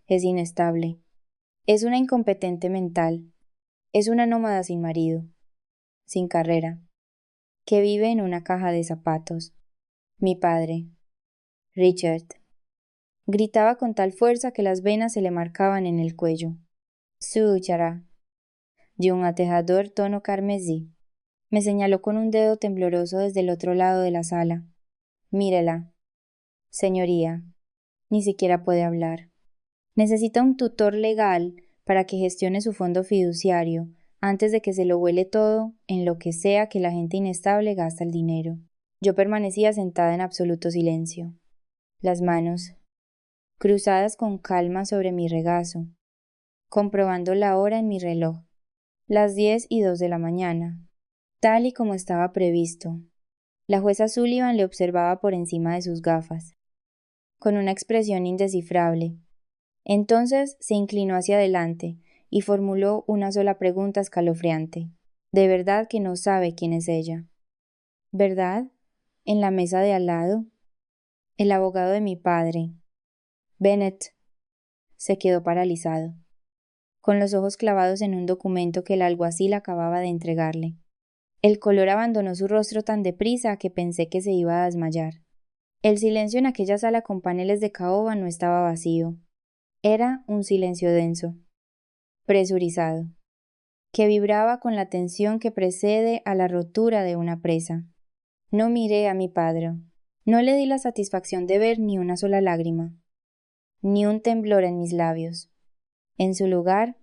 Es inestable. Es una incompetente mental. Es una nómada sin marido, sin carrera, que vive en una caja de zapatos. Mi padre, Richard, gritaba con tal fuerza que las venas se le marcaban en el cuello. Su chará, de un aterrador tono carmesí. Me señaló con un dedo tembloroso desde el otro lado de la sala. Mírela. Señoría, ni siquiera puede hablar. Necesita un tutor legal para que gestione su fondo fiduciario antes de que se lo huele todo en lo que sea que la gente inestable gasta el dinero. Yo permanecía sentada en absoluto silencio, las manos cruzadas con calma sobre mi regazo, comprobando la hora en mi reloj, las 10:02 de la mañana, tal y como estaba previsto. La jueza Sullivan le observaba por encima de sus gafas, con una expresión indescifrable. Entonces se inclinó hacia adelante y formuló una sola pregunta escalofriante. ¿De verdad que no sabe quién es ella? ¿Verdad? En la mesa de al lado. El abogado de mi padre. Bennett. Se quedó paralizado, con los ojos clavados en un documento que el alguacil acababa de entregarle. El color abandonó su rostro tan deprisa que pensé que se iba a desmayar. El silencio en aquella sala con paneles de caoba no estaba vacío. Era un silencio denso, presurizado, que vibraba con la tensión que precede a la rotura de una presa. No miré a mi padre. No le di la satisfacción de ver ni una sola lágrima, ni un temblor en mis labios. En su lugar,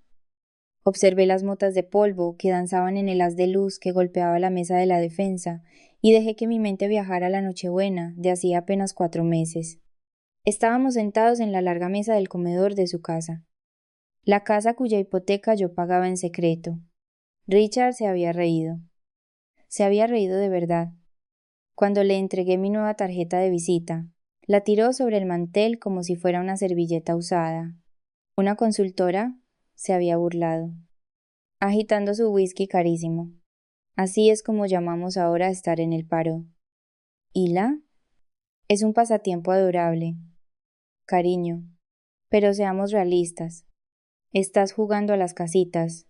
observé las motas de polvo que danzaban en el haz de luz que golpeaba la mesa de la defensa y dejé que mi mente viajara a la Nochebuena de hacía apenas 4 meses. Estábamos sentados en la larga mesa del comedor de su casa. La casa cuya hipoteca yo pagaba en secreto. Richard se había reído. Se había reído de verdad. Cuando le entregué mi nueva tarjeta de visita, la tiró sobre el mantel como si fuera una servilleta usada. Una consultora se había burlado, agitando su whisky carísimo. Así es como llamamos ahora estar en el paro. ¿Y la? Es un pasatiempo adorable. Cariño. Pero seamos realistas. Estás jugando a las casitas.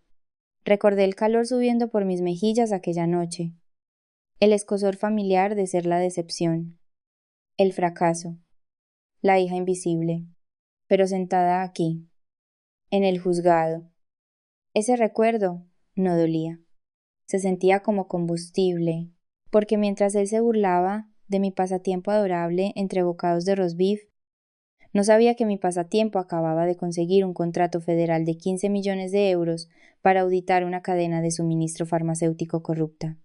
Recordé el calor subiendo por mis mejillas aquella noche. El escozor familiar de ser la decepción. El fracaso. La hija invisible. Pero sentada aquí. En el juzgado. Ese recuerdo no dolía. Se sentía como combustible, porque mientras él se burlaba de mi pasatiempo adorable entre bocados de roast beef, no sabía que mi pasatiempo acababa de conseguir un contrato federal de 15 millones de euros para auditar una cadena de suministro farmacéutico corrupta.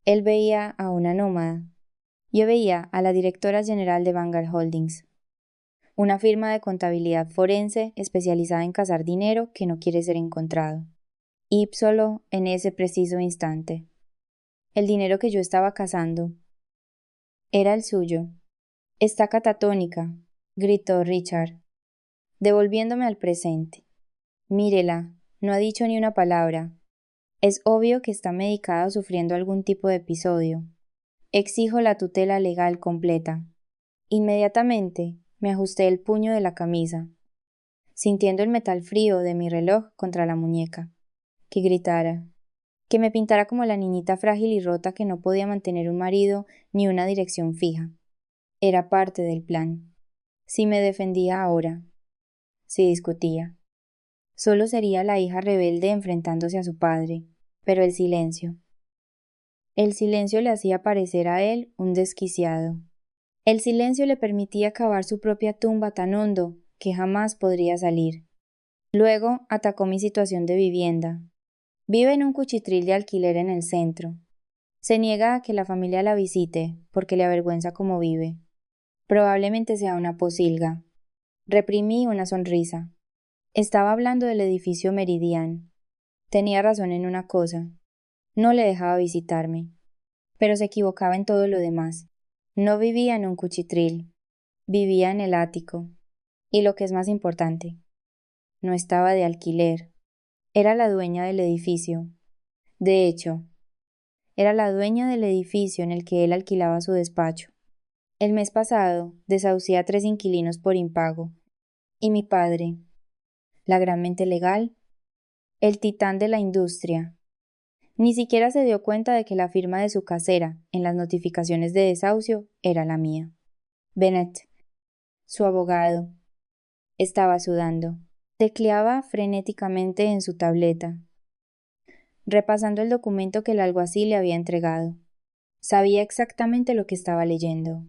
Él veía a una nómada. Yo veía a la directora general de Vanguard Holdings, una firma de contabilidad forense especializada en cazar dinero que no quiere ser encontrado. Ípsolo en ese preciso instante. El dinero que yo estaba cazando era el suyo. Está catatónica, gritó Richard, devolviéndome al presente. Mírela, no ha dicho ni una palabra. Es obvio que está medicada o sufriendo algún tipo de episodio. Exijo la tutela legal completa. Inmediatamente me ajusté el puño de la camisa, sintiendo el metal frío de mi reloj contra la muñeca. Que gritara, que me pintara como la niñita frágil y rota que no podía mantener un marido ni una dirección fija. Era parte del plan. Si me defendía ahora, si discutía, solo sería la hija rebelde enfrentándose a su padre, pero el silencio. El silencio le hacía parecer a él un desquiciado. El silencio le permitía cavar su propia tumba tan hondo que jamás podría salir. Luego atacó mi situación de vivienda. Vive en un cuchitril de alquiler en el centro. Se niega a que la familia la visite porque le avergüenza cómo vive. Probablemente sea una posilga. Reprimí una sonrisa. Estaba hablando del edificio Meridian. Tenía razón en una cosa. No le dejaba visitarme. Pero se equivocaba en todo lo demás. No vivía en un cuchitril. Vivía en el ático. Y lo que es más importante, no estaba de alquiler. Era la dueña del edificio. De hecho, era la dueña del edificio en el que él alquilaba su despacho. El mes pasado desahucié a 3 inquilinos por impago. Y mi padre, la gran mente legal, el titán de la industria. Ni siquiera se dio cuenta de que la firma de su casera en las notificaciones de desahucio era la mía. Bennett, su abogado, estaba sudando. Tecleaba frenéticamente en su tableta, repasando el documento que el alguacil le había entregado. Sabía exactamente lo que estaba leyendo.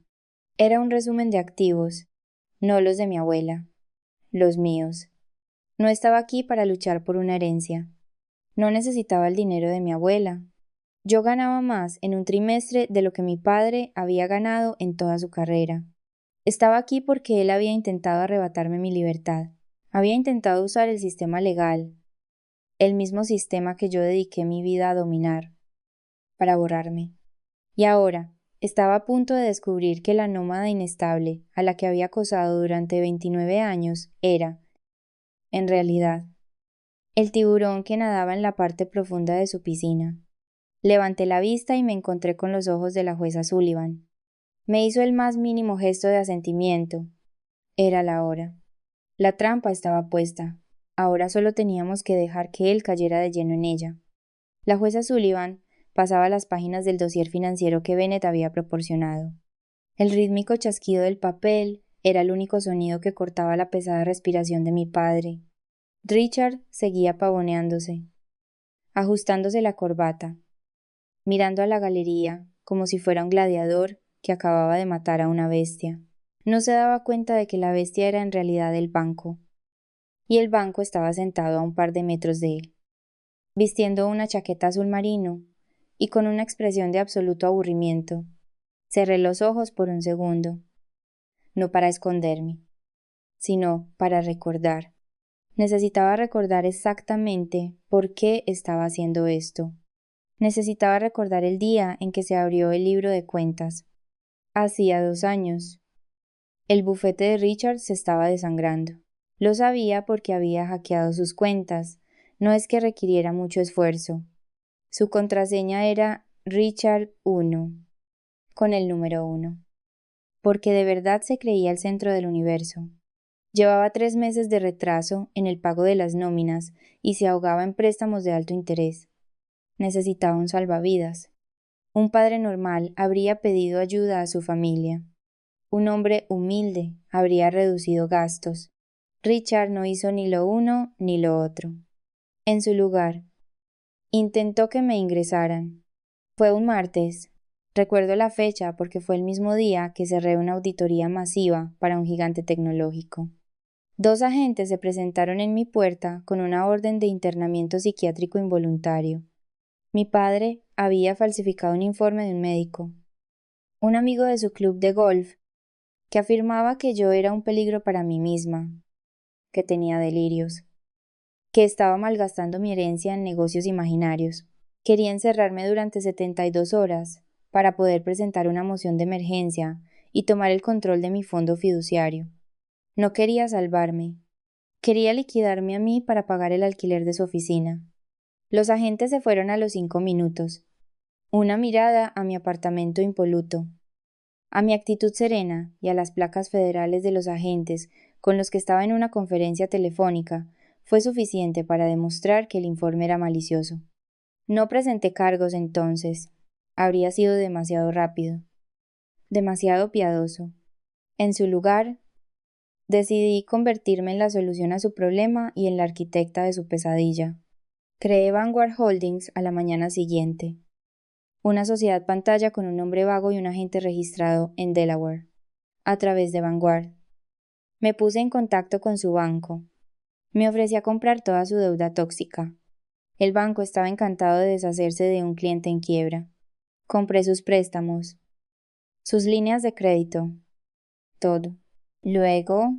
Era un resumen de activos, no los de mi abuela, los míos. No estaba aquí para luchar por una herencia. No necesitaba el dinero de mi abuela. Yo ganaba más en un trimestre de lo que mi padre había ganado en toda su carrera. Estaba aquí porque él había intentado arrebatarme mi libertad. Había intentado usar el sistema legal, el mismo sistema que yo dediqué mi vida a dominar, para borrarme. Y ahora, estaba a punto de descubrir que la nómada inestable a la que había acosado durante 29 años era, en realidad, el tiburón que nadaba en la parte profunda de su piscina. Levanté la vista y me encontré con los ojos de la jueza Sullivan. Me hizo el más mínimo gesto de asentimiento. Era la hora. La trampa estaba puesta. Ahora solo teníamos que dejar que él cayera de lleno en ella. La jueza Sullivan pasaba las páginas del dossier financiero que Bennett había proporcionado. El rítmico chasquido del papel era el único sonido que cortaba la pesada respiración de mi padre. Richard seguía pavoneándose, ajustándose la corbata, mirando a la galería como si fuera un gladiador que acababa de matar a una bestia. No se daba cuenta de que la bestia era en realidad el banco, y el banco estaba sentado a un par de metros de él, vistiendo una chaqueta azul marino y con una expresión de absoluto aburrimiento. Cerré los ojos por un segundo, no para esconderme, sino para recordar. Necesitaba recordar exactamente por qué estaba haciendo esto. Necesitaba recordar el día en que se abrió el libro de cuentas. Hacía 2 años. El bufete de Richard se estaba desangrando. Lo sabía porque había hackeado sus cuentas. No es que requiriera mucho esfuerzo. Su contraseña era Richard 1, con el número 1. Porque de verdad se creía el centro del universo. Llevaba 3 meses de retraso en el pago de las nóminas y se ahogaba en préstamos de alto interés. Necesitaba un salvavidas. Un padre normal habría pedido ayuda a su familia. Un hombre humilde habría reducido gastos. Richard no hizo ni lo uno ni lo otro. En su lugar, intentó que me ingresaran. Fue un martes. Recuerdo la fecha porque fue el mismo día que cerré una auditoría masiva para un gigante tecnológico. 2 agentes se presentaron en mi puerta con una orden de internamiento psiquiátrico involuntario. Mi padre había falsificado un informe de un médico, un amigo de su club de golf, que afirmaba que yo era un peligro para mí misma, que tenía delirios, que estaba malgastando mi herencia en negocios imaginarios. Quería encerrarme durante 72 horas para poder presentar una moción de emergencia y tomar el control de mi fondo fiduciario. No quería salvarme. Quería liquidarme a mí para pagar el alquiler de su oficina. Los agentes se fueron a los 5 minutos. Una mirada a mi apartamento impoluto, a mi actitud serena y a las placas federales de los agentes con los que estaba en una conferencia telefónica fue suficiente para demostrar que el informe era malicioso. No presenté cargos entonces. Habría sido demasiado rápido, demasiado piadoso. En su lugar, decidí convertirme en la solución a su problema y en la arquitecta de su pesadilla. Creé Vanguard Holdings a la mañana siguiente. Una sociedad pantalla con un nombre vago y un agente registrado en Delaware, a través de Vanguard. Me puse en contacto con su banco. Me ofrecí a comprar toda su deuda tóxica. El banco estaba encantado de deshacerse de un cliente en quiebra. Compré sus préstamos, sus líneas de crédito, todo. Luego,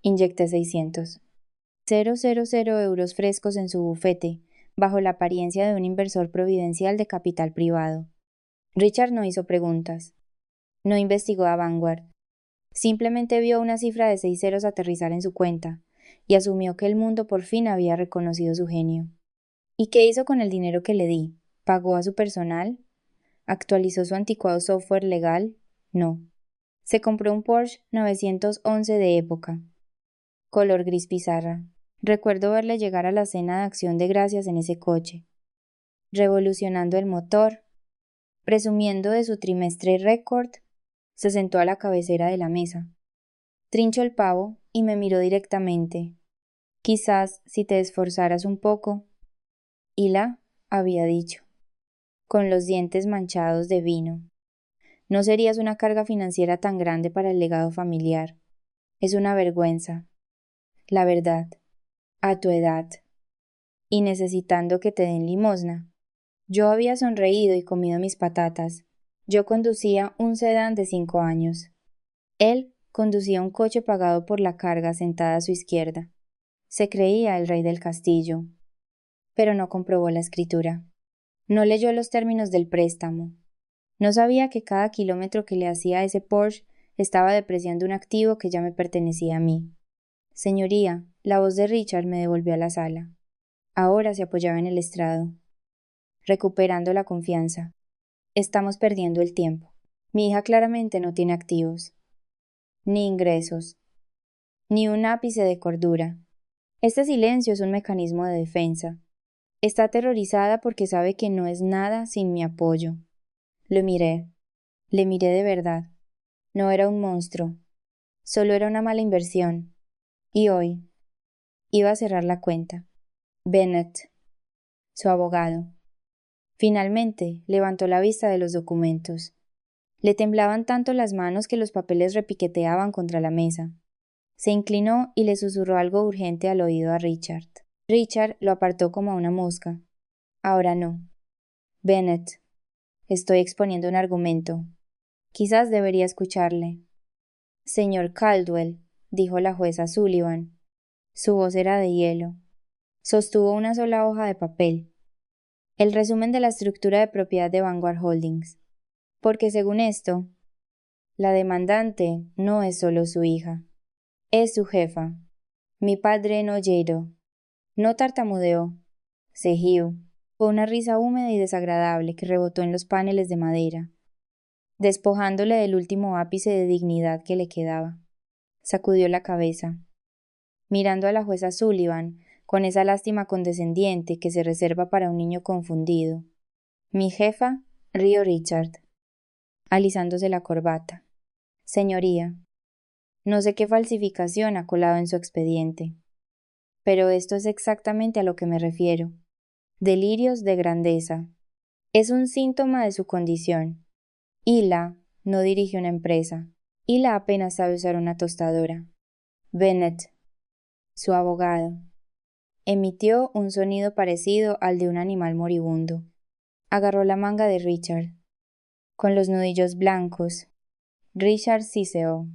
inyecté 600. 000 euros frescos en su bufete, bajo la apariencia de un inversor providencial de capital privado. Richard no hizo preguntas. No investigó a Vanguard. Simplemente vio una cifra de 6 ceros aterrizar en su cuenta y asumió que el mundo por fin había reconocido su genio. ¿Y qué hizo con el dinero que le di? ¿Pagó a su personal? ¿Actualizó su anticuado software legal? No. Se compró un Porsche 911 de época, color gris pizarra. Recuerdo verle llegar a la cena de Acción de Gracias en ese coche, revolucionando el motor, presumiendo de su trimestre récord, se sentó a la cabecera de la mesa. Trinchó el pavo y me miró directamente. Quizás si te esforzaras un poco, Hila había dicho, con los dientes manchados de vino. No serías una carga financiera tan grande para el legado familiar. Es una vergüenza. La verdad. A tu edad. Y necesitando que te den limosna. Yo había sonreído y comido mis patatas. Yo conducía un sedán de 5 años. Él conducía un coche pagado por la carga sentada a su izquierda. Se creía el rey del castillo. Pero no comprobó la escritura. No leyó los términos del préstamo. No sabía que cada kilómetro que le hacía a ese Porsche estaba depreciando un activo que ya me pertenecía a mí. Señoría, la voz de Richard me devolvió a la sala. Ahora se apoyaba en el estrado, recuperando la confianza. Estamos perdiendo el tiempo. Mi hija claramente no tiene activos, ni ingresos, ni un ápice de cordura. Este silencio es un mecanismo de defensa. Está aterrorizada porque sabe que no es nada sin mi apoyo. Le miré de verdad. No era un monstruo, solo era una mala inversión. Y hoy iba a cerrar la cuenta. Bennett, su abogado. Finalmente levantó la vista de los documentos. Le temblaban tanto las manos que los papeles repiqueteaban contra la mesa. Se inclinó y le susurró algo urgente al oído a Richard. Richard lo apartó como a una mosca. Ahora no. Bennett, estoy exponiendo un argumento. Quizás debería escucharle. Señor Caldwell, dijo la jueza Sullivan. Su voz era de hielo. Sostuvo una sola hoja de papel. El resumen de la estructura de propiedad de Vanguard Holdings. Porque según esto, la demandante no es solo su hija. Es su jefa. Mi padre no lloró. No tartamudeó. Cejió. Fue una risa húmeda y desagradable que rebotó en los paneles de madera, despojándole del último ápice de dignidad que le quedaba. Sacudió la cabeza, mirando a la jueza Sullivan con esa lástima condescendiente que se reserva para un niño confundido. Mi jefa, rió Richard, alisándose la corbata. Señoría, no sé qué falsificación ha colado en su expediente, pero esto es exactamente a lo que me refiero. Delirios de grandeza. Es un síntoma de su condición. Hila no dirige una empresa. Hila apenas sabe usar una tostadora. Bennett, su abogado, emitió un sonido parecido al de un animal moribundo. Agarró la manga de Richard. Con los nudillos blancos, Richard siseó,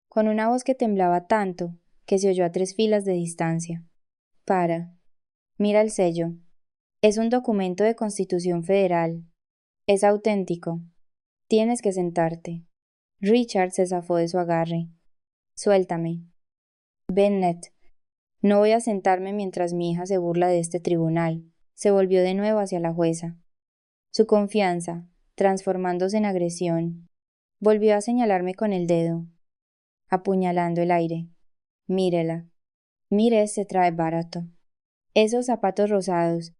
con una voz que temblaba tanto que se oyó a 3 filas de distancia. Para. Mira el sello. Es un documento de Constitución Federal. Es auténtico. Tienes que sentarte. Richard se zafó de su agarre. Suéltame. Bennett. No voy a sentarme mientras mi hija se burla de este tribunal. Se volvió de nuevo hacia la jueza. Su confianza, transformándose en agresión, volvió a señalarme con el dedo, apuñalando el aire. Mírela. Mire ese traje barato. Esos zapatos rosados.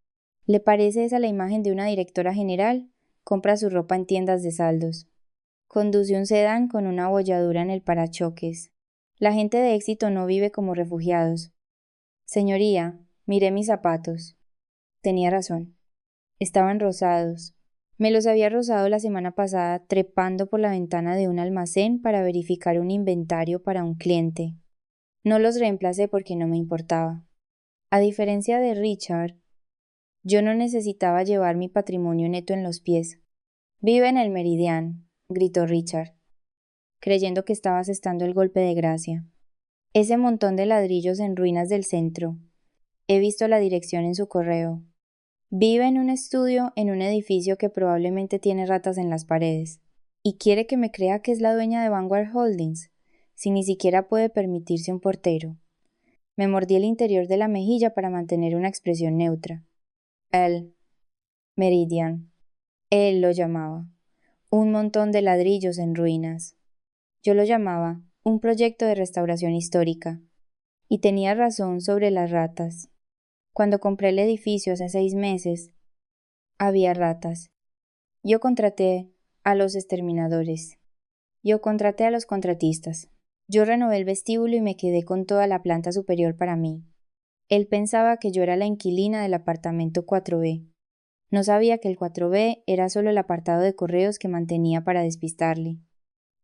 ¿Le parece esa la imagen de una directora general? Compra su ropa en tiendas de saldos. Conduce un sedán con una abolladura en el parachoques. La gente de éxito no vive como refugiados. Señoría, miré mis zapatos. Tenía razón. Estaban rosados. Me los había rozado la semana pasada trepando por la ventana de un almacén para verificar un inventario para un cliente. No los reemplacé porque no me importaba. A diferencia de Richard, yo no necesitaba llevar mi patrimonio neto en los pies. Vive en el Meridian, gritó Richard, creyendo que estaba asestando el golpe de gracia. Ese montón de ladrillos en ruinas del centro. He visto la dirección en su correo. Vive en un estudio en un edificio que probablemente tiene ratas en las paredes. Y quiere que me crea que es la dueña de Vanguard Holdings, si ni siquiera puede permitirse un portero. Me mordí el interior de la mejilla para mantener una expresión neutra. El Meridian. Él lo llamaba. Un montón de ladrillos en ruinas. Yo lo llamaba un proyecto de restauración histórica. Y tenía razón sobre las ratas. Cuando compré el edificio hace 6 meses, había ratas. Yo contraté a los exterminadores. Yo contraté a los contratistas. Yo renové el vestíbulo y me quedé con toda la planta superior para mí. Él pensaba que yo era la inquilina del apartamento 4B. No sabía que el 4B era solo el apartado de correos que mantenía para despistarle.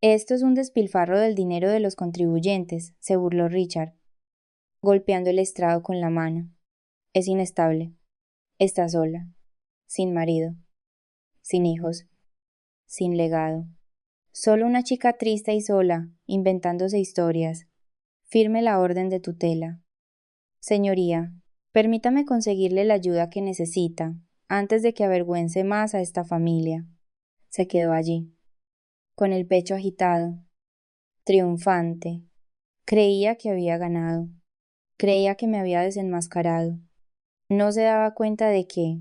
Esto es un despilfarro del dinero de los contribuyentes, se burló Richard, golpeando el estrado con la mano. Es inestable. Está sola. Sin marido. Sin hijos. Sin legado. Solo una chica triste y sola, inventándose historias. Firme la orden de tutela. Señoría, permítame conseguirle la ayuda que necesita, antes de que avergüence más a esta familia. Se quedó allí, con el pecho agitado, triunfante. Creía que había ganado. Creía que me había desenmascarado. No se daba cuenta de que,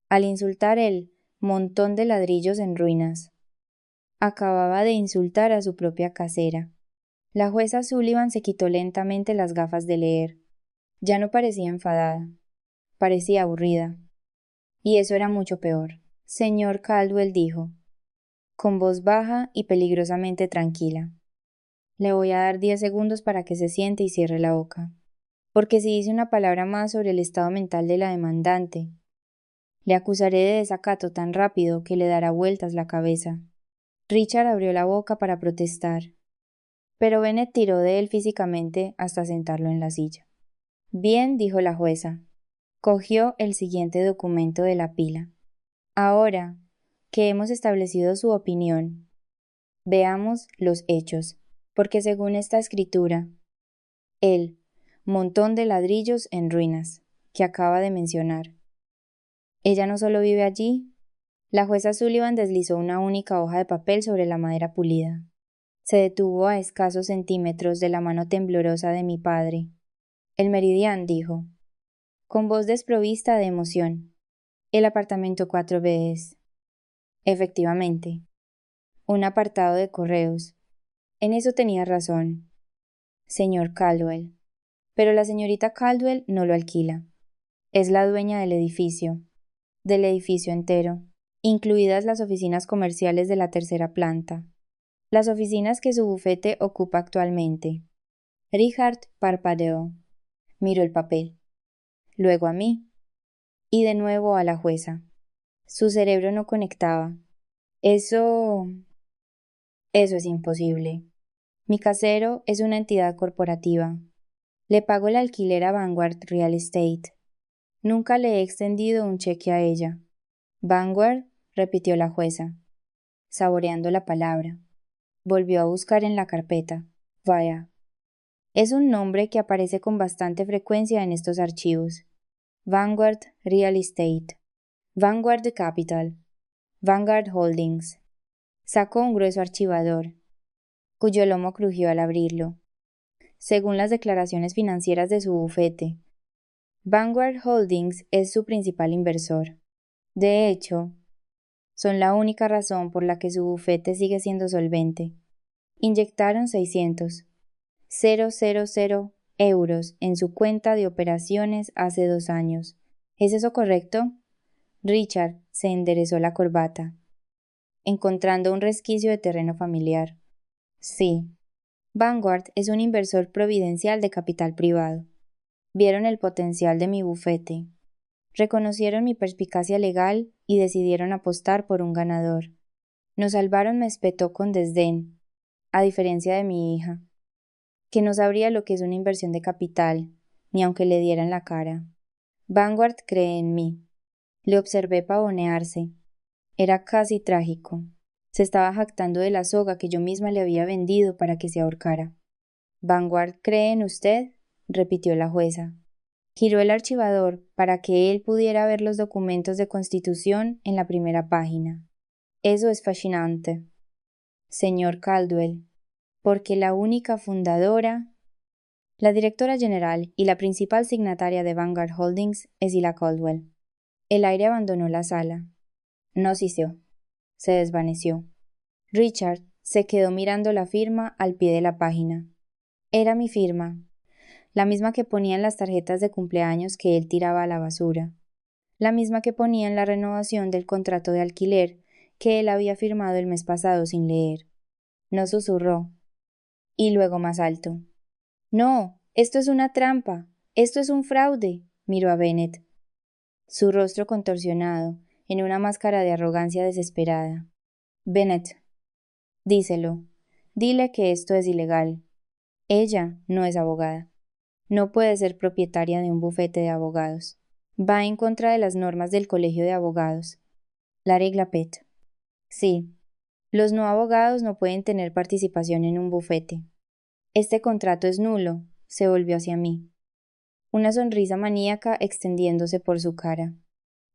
al insultar el montón de ladrillos en ruinas, acababa de insultar a su propia casera. La jueza Sullivan se quitó lentamente las gafas de leer. Ya no parecía enfadada, parecía aburrida. Y eso era mucho peor. Señor Caldwell dijo, con voz baja y peligrosamente tranquila. Le voy a dar 10 segundos para que se siente y cierre la boca. Porque si dice una palabra más sobre el estado mental de la demandante, le acusaré de desacato tan rápido que le dará vueltas la cabeza. Richard abrió la boca para protestar, pero Bennet tiró de él físicamente hasta sentarlo en la silla. Bien, dijo la jueza. Cogió el siguiente documento de la pila. Ahora que hemos establecido su opinión, veamos los hechos, porque según esta escritura, el montón de ladrillos en ruinas que acaba de mencionar, ella no solo vive allí. La jueza Sullivan deslizó una única hoja de papel sobre la madera pulida. Se detuvo a escasos centímetros de la mano temblorosa de mi padre. El Meridian dijo, con voz desprovista de emoción. El apartamento 4B es, efectivamente, un apartado de correos. En eso tenía razón, señor Caldwell. Pero la señorita Caldwell no lo alquila. Es la dueña del edificio entero, incluidas las oficinas comerciales de la tercera planta, las oficinas que su bufete ocupa actualmente. Richard parpadeó, miró el papel, luego a mí, y de nuevo a la jueza. Su cerebro no conectaba. Eso es imposible. Mi casero es una entidad corporativa. Le pago el alquiler a Vanguard Real Estate. Nunca le he extendido un cheque a ella. Vanguard, repitió la jueza, saboreando la palabra. Volvió a buscar en la carpeta. Vaya. Es un nombre que aparece con bastante frecuencia en estos archivos. Vanguard Real Estate. Vanguard Capital. Vanguard Holdings. Sacó un grueso archivador, cuyo lomo crujió al abrirlo. Según las declaraciones financieras de su bufete, Vanguard Holdings es su principal inversor. De hecho, son la única razón por la que su bufete sigue siendo solvente. Inyectaron 600,000 euros en su cuenta de operaciones hace 2 años. ¿Es eso correcto? Richard se enderezó la corbata, encontrando un resquicio de terreno familiar. Sí. Vanguard es un inversor providencial de capital privado. Vieron el potencial de mi bufete. Reconocieron mi perspicacia legal y decidieron apostar por un ganador. Nos salvaron, me espetó con desdén, a diferencia de mi hija, que no sabría lo que es una inversión de capital, ni aunque le dieran la cara. Vanguard cree en mí. Le observé pavonearse. Era casi trágico. Se estaba jactando de la soga que yo misma le había vendido para que se ahorcara. ¿Vanguard cree en usted?, repitió la jueza. Giró el archivador para que él pudiera ver los documentos de constitución en la primera página. Eso es fascinante, señor Caldwell, porque la única fundadora, la directora general y la principal signataria de Vanguard Holdings es Ila Caldwell. El aire abandonó la sala. No siseó. Se desvaneció. Richard se quedó mirando la firma al pie de la página. Era mi firma. la misma que ponía en las tarjetas de cumpleaños que él tiraba a la basura, la misma que ponía en la renovación del contrato de alquiler que él había firmado el mes pasado sin leer. No susurró. Y luego más alto. No, esto es una trampa, esto es un fraude, miró a Bennett, su rostro contorsionado, en una máscara de arrogancia desesperada. Bennett, díselo, dile que esto es ilegal. Ella no es abogada. No puede ser propietaria de un bufete de abogados. Va en contra de las normas del Colegio de Abogados. La regla PET. Sí, los no abogados no pueden tener participación en un bufete. Este contrato es nulo, se volvió hacia mí. Una sonrisa maníaca extendiéndose por su cara.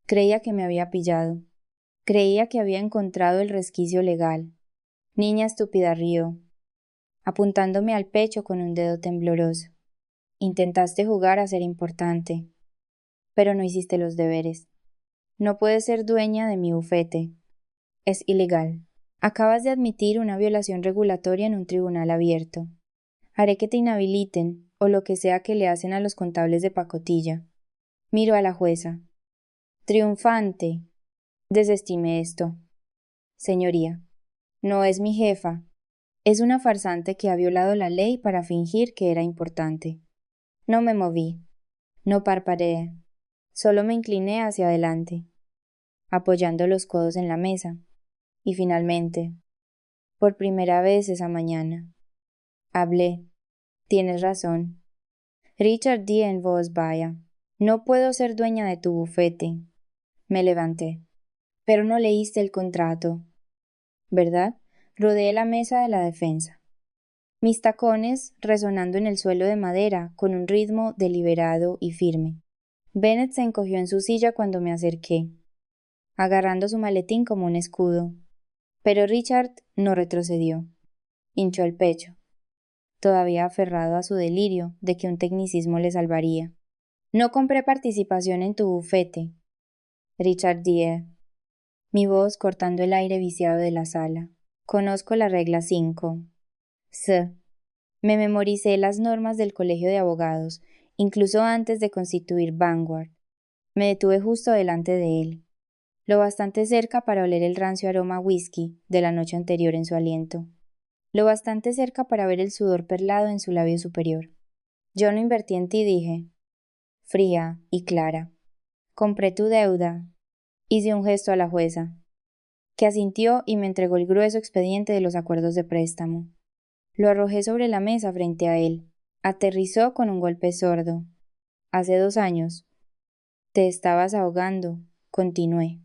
Creía que me había pillado. Creía que había encontrado el resquicio legal. Niña estúpida, rió, apuntándome al pecho con un dedo tembloroso. Intentaste jugar a ser importante, pero no hiciste los deberes. No puedes ser dueña de mi bufete. Es ilegal. Acabas de admitir una violación regulatoria en un tribunal abierto. Haré que te inhabiliten, o lo que sea que le hacen a los contables de pacotilla. Miro a la jueza. Triunfante. Desestime esto. Señoría, no es mi jefa. Es una farsante que ha violado la ley para fingir que era importante. No me moví. No parpadeé. Solo me incliné hacia adelante, apoyando los codos en la mesa. Y finalmente, por primera vez esa mañana, hablé. Tienes razón. Richard D. en voz baja. No puedo ser dueña de tu bufete. Me levanté. Pero no leíste el contrato, ¿verdad? Rodeé la mesa de la defensa. Mis tacones resonando en el suelo de madera con un ritmo deliberado y firme. Bennett se encogió en su silla cuando me acerqué, agarrando su maletín como un escudo. Pero Richard no retrocedió. Hinchó el pecho, todavía aferrado a su delirio de que un tecnicismo le salvaría. No compré participación en tu bufete. Richard Dier. Mi voz cortando el aire viciado de la sala. Conozco la regla 5. Me memoricé las normas del Colegio de Abogados, incluso antes de constituir Vanguard. Me detuve justo delante de él, lo bastante cerca para oler el rancio aroma a whisky de la noche anterior en su aliento, lo bastante cerca para ver el sudor perlado en su labio superior. Yo no invertí en ti, dije, fría y clara. Compré tu deuda. Hice un gesto a la jueza, que asintió y me entregó el grueso expediente de los acuerdos de préstamo. Lo arrojé sobre la mesa frente a él. Aterrizó con un golpe sordo. Hace 2 años. Te estabas ahogando, continué,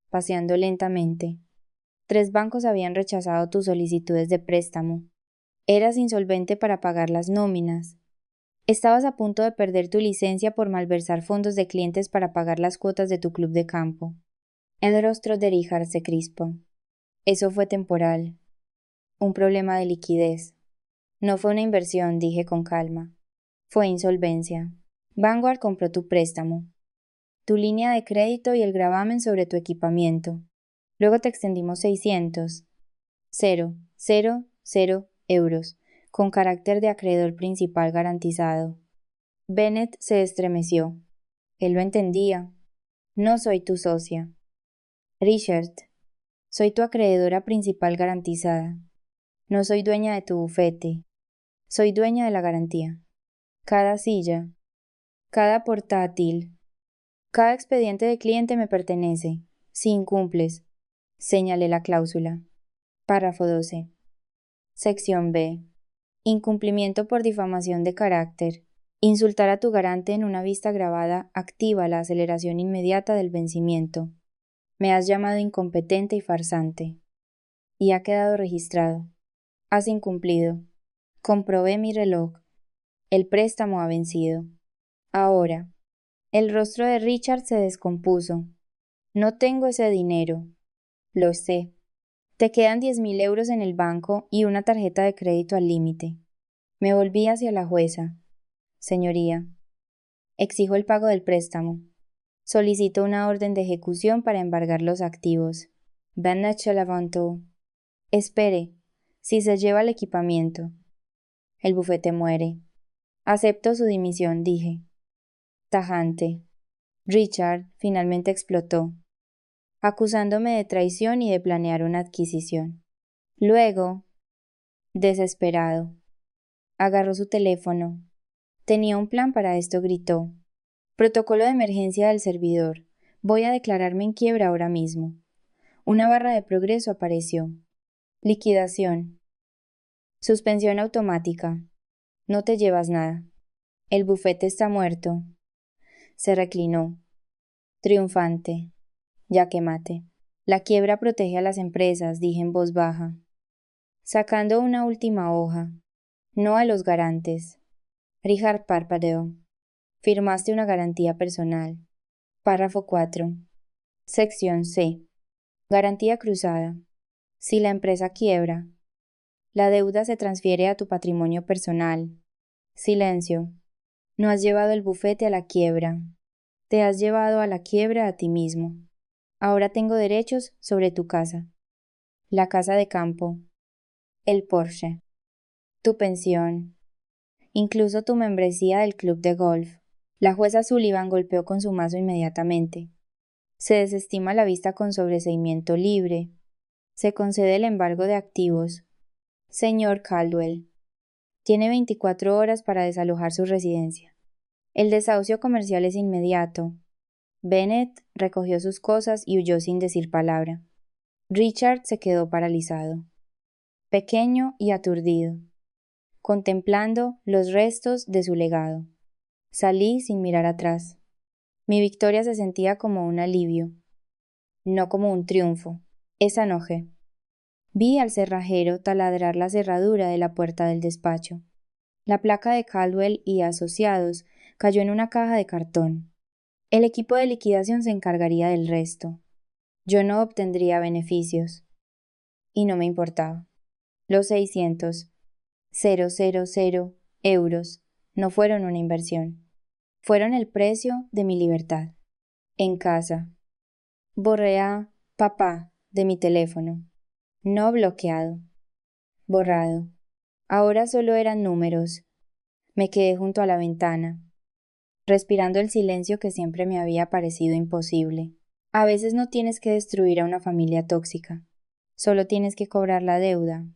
paseando lentamente. 3 bancos habían rechazado tus solicitudes de préstamo. Eras insolvente para pagar las nóminas. Estabas a punto de perder tu licencia por malversar fondos de clientes para pagar las cuotas de tu club de campo. El rostro de Richard se crispó. Eso fue temporal. Un problema de liquidez. No fue una inversión, dije con calma. Fue insolvencia. Vanguard compró tu préstamo, tu línea de crédito y el gravamen sobre tu equipamiento. Luego te extendimos 600. 0,000 euros, con carácter de acreedor principal garantizado. Bennett se estremeció. Él lo entendía. No soy tu socia. Richard, soy tu acreedora principal garantizada. No soy dueña de tu bufete. Soy dueña de la garantía. Cada silla, cada portátil, cada expediente de cliente me pertenece. Si incumples, señalé la cláusula. Párrafo 12. Sección B. Incumplimiento por difamación de carácter. Insultar a tu garante en una vista grabada activa la aceleración inmediata del vencimiento. Me has llamado incompetente y farsante. Y ha quedado registrado. Has incumplido. Comprobé mi reloj. El préstamo ha vencido. Ahora. El rostro de Richard se descompuso. No tengo ese dinero. Lo sé. Te quedan 10.000 euros en el banco y una tarjeta de crédito al límite. Me volví hacia la jueza. Señoría, exijo el pago del préstamo. Solicito una orden de ejecución para embargar los activos. Bennett se levantó. Espere, si se lleva el equipamiento. El bufete muere. Acepto su dimisión, dije. Tajante. Richard finalmente explotó, acusándome de traición y de planear una adquisición. Luego, desesperado, agarró su teléfono. Tenía un plan para esto, gritó. Protocolo de emergencia del servidor. Voy a declararme en quiebra ahora mismo. Una barra de progreso apareció. Liquidación. Suspensión automática. No te llevas nada. El bufete está muerto. Se reclinó. Triunfante. Jaque mate. La quiebra protege a las empresas, dije en voz baja. Sacando una última hoja. No a los garantes. Richard parpadeó. Firmaste una garantía personal. Párrafo 4. Sección C. Garantía cruzada. Si la empresa quiebra, la deuda se transfiere a tu patrimonio personal. Silencio. No has llevado el bufete a la quiebra. Te has llevado a la quiebra a ti mismo. Ahora tengo derechos sobre tu casa. La casa de campo. El Porsche. Tu pensión. Incluso tu membresía del club de golf. La jueza Sullivan golpeó con su mazo inmediatamente. Se desestima la vista con sobreseimiento libre. Se concede el embargo de activos. Señor Caldwell. Tiene 24 horas para desalojar su residencia. El desahucio comercial es inmediato. Bennett recogió sus cosas y huyó sin decir palabra. Richard se quedó paralizado, pequeño y aturdido, contemplando los restos de su legado. Salí sin mirar atrás. Mi victoria se sentía como un alivio, no como un triunfo. Esa noche. Vi al cerrajero taladrar la cerradura de la puerta del despacho. La placa de Caldwell y asociados cayó en una caja de cartón. El equipo de liquidación se encargaría del resto. Yo no obtendría beneficios. Y no me importaba. Los 600,000 euros no fueron una inversión. Fueron el precio de mi libertad. En casa. Borré a papá de mi teléfono. No bloqueado. Borrado. Ahora solo eran números. Me quedé junto a la ventana, respirando el silencio que siempre me había parecido imposible. A veces no tienes que destruir a una familia tóxica. Solo tienes que cobrar la deuda.